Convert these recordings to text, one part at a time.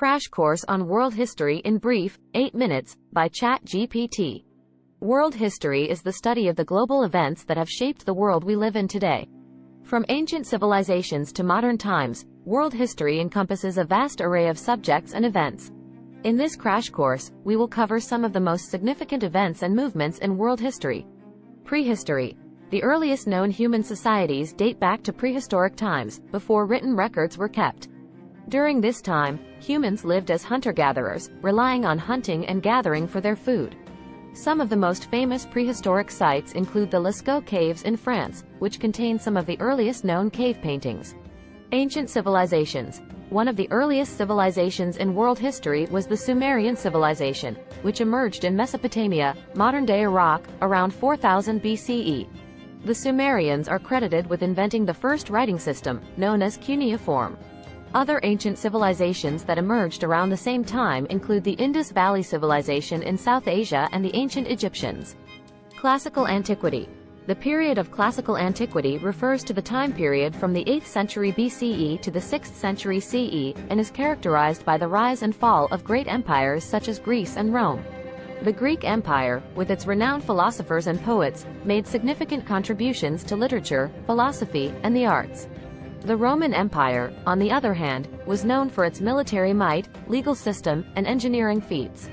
Crash Course on World History in Brief, 8 Minutes, by ChatGPT. World history is the study of the global events that have shaped the world we live in today. From ancient civilizations to modern times, world history encompasses a vast array of subjects and events. In this crash course, we will cover some of the most significant events and movements in world history. Prehistory. The earliest known human societies date back to prehistoric times, before written records were kept. During this time, humans lived as hunter-gatherers, relying on hunting and gathering for their food. Some of the most famous prehistoric sites include the Lascaux Caves in France, which contain some of the earliest known cave paintings. Ancient civilizations. One of the earliest civilizations in world history was the Sumerian civilization, which emerged in Mesopotamia, modern-day Iraq, around 4000 BCE. The Sumerians are credited with inventing the first writing system, known as cuneiform. Other ancient civilizations that emerged around the same time include the Indus Valley Civilization in South Asia and the ancient Egyptians. Classical Antiquity. The period of Classical Antiquity refers to the time period from the 8th century BCE to the 6th century CE, and is characterized by the rise and fall of great empires such as Greece and Rome. The Greek Empire, with its renowned philosophers and poets, made significant contributions to literature, philosophy, and the arts. The Roman Empire, on the other hand, was known for its military might, legal system, and engineering feats.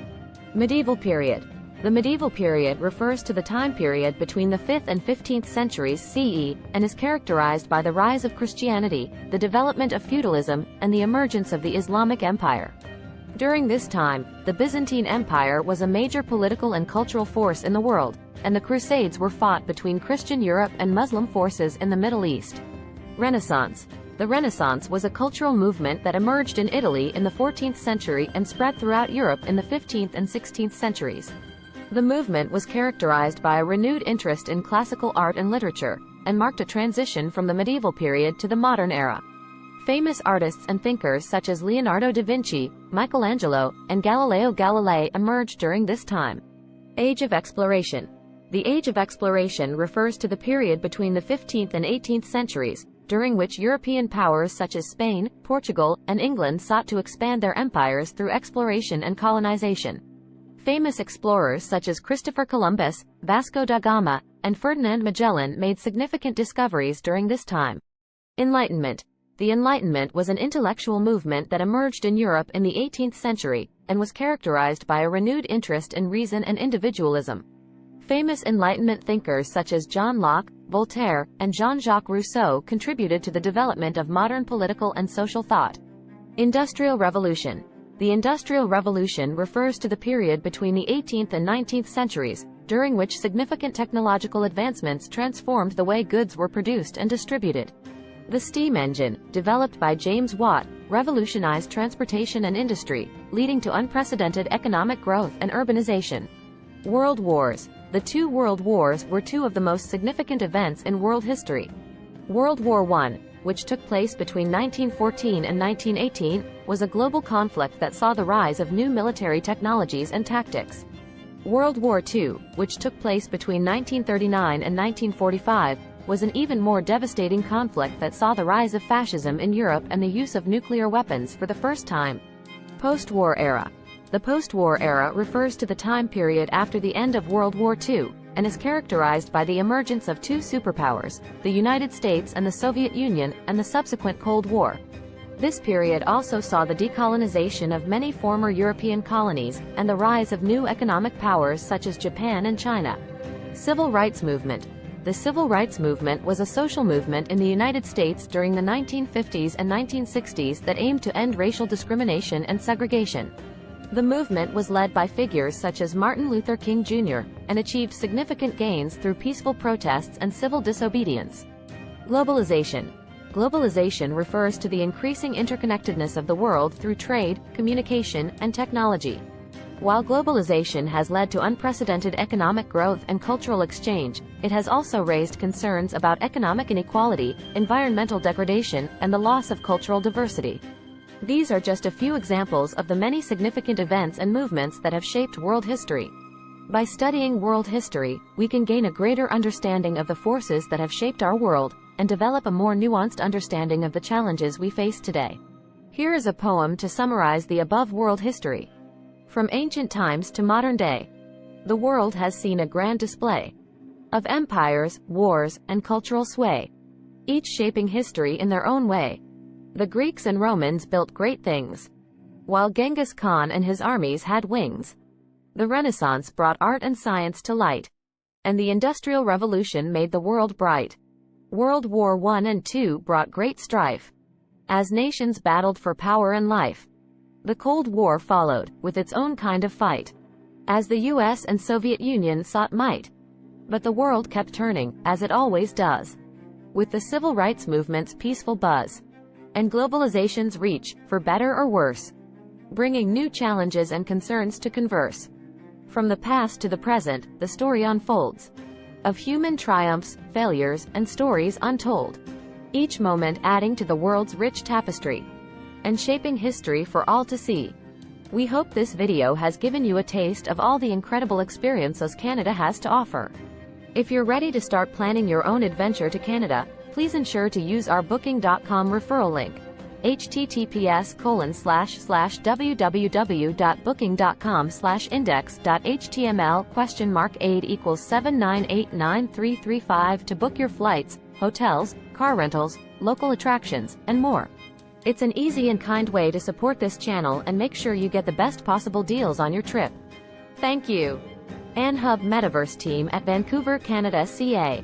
Medieval period. The medieval period refers to the time period between the 5th and 15th centuries CE, and is characterized by the rise of Christianity, the development of feudalism, and the emergence of the Islamic Empire. During this time, the Byzantine Empire was a major political and cultural force in the world, and the Crusades were fought between Christian Europe and Muslim forces in the Middle East. Renaissance. The Renaissance was a cultural movement that emerged in Italy in the 14th century and spread throughout Europe in the 15th and 16th centuries. The movement was characterized by a renewed interest in classical art and literature, and marked a transition from the medieval period to the modern era. Famous artists and thinkers such as Leonardo da Vinci, Michelangelo, and Galileo Galilei emerged during this time. Age of Exploration. The Age of Exploration refers to the period between the 15th and 18th centuries, during which European powers such as Spain, Portugal, and England sought to expand their empires through exploration and colonization. Famous explorers such as Christopher Columbus, Vasco da Gama, and Ferdinand Magellan made significant discoveries during this time. Enlightenment. The Enlightenment was an intellectual movement that emerged in Europe in the 18th century, and was characterized by a renewed interest in reason and individualism. Famous Enlightenment thinkers such as John Locke, Voltaire, and Jean-Jacques Rousseau contributed to the development of modern political and social thought. Industrial Revolution. The Industrial Revolution refers to the period between the 18th and 19th centuries, during which significant technological advancements transformed the way goods were produced and distributed. The steam engine, developed by James Watt, revolutionized transportation and industry, leading to unprecedented economic growth and urbanization. World Wars. The two World Wars were two of the most significant events in world history. World War I, which took place between 1914 and 1918, was a global conflict that saw the rise of new military technologies and tactics. World War II, which took place between 1939 and 1945, was an even more devastating conflict that saw the rise of fascism in Europe and the use of nuclear weapons for the first time. Post-war era. The post-war era refers to the time period after the end of World War II, and is characterized by the emergence of two superpowers, the United States and the Soviet Union, and the subsequent Cold War. This period also saw the decolonization of many former European colonies, and the rise of new economic powers such as Japan and China. Civil Rights Movement. The Civil Rights Movement was a social movement in the United States during the 1950s and 1960s that aimed to end racial discrimination and segregation. The movement was led by figures such as Martin Luther King Jr., and achieved significant gains through peaceful protests and civil disobedience. Globalization. Globalization refers to the increasing interconnectedness of the world through trade, communication, and technology. While globalization has led to unprecedented economic growth and cultural exchange, it has also raised concerns about economic inequality, environmental degradation, and the loss of cultural diversity. These are just a few examples of the many significant events and movements that have shaped world history. By studying world history, we can gain a greater understanding of the forces that have shaped our world, and develop a more nuanced understanding of the challenges we face today. Here is a poem to summarize the above world history. From ancient times to modern day, the world has seen a grand display of empires, wars, and cultural sway, each shaping history in their own way. The Greeks and Romans built great things, while Genghis Khan and his armies had wings. The Renaissance brought art and science to light, and the Industrial Revolution made the world bright. World War I and II brought great strife, as nations battled for power and life. The Cold War followed, with its own kind of fight, as the US and Soviet Union sought might. But the world kept turning, as it always does, with the civil rights movement's peaceful buzz, and globalization's reach, for better or worse, bringing new challenges and concerns to converse. From the past to the present, the story unfolds, of human triumphs, failures, and stories untold, each moment adding to the world's rich tapestry, and shaping history for all to see. We hope this video has given you a taste of all the incredible experiences Canada has to offer. If you're ready to start planning your own adventure to Canada, please ensure to use our booking.com referral link, https://www.booking.com/index.html?aid equals 7989335 to book your flights, hotels, car rentals, local attractions, and more. It's an easy and kind way to support this channel and make sure you get the best possible deals on your trip. Thank you. Anhub Metaverse team at Vancouver, Canada, CA.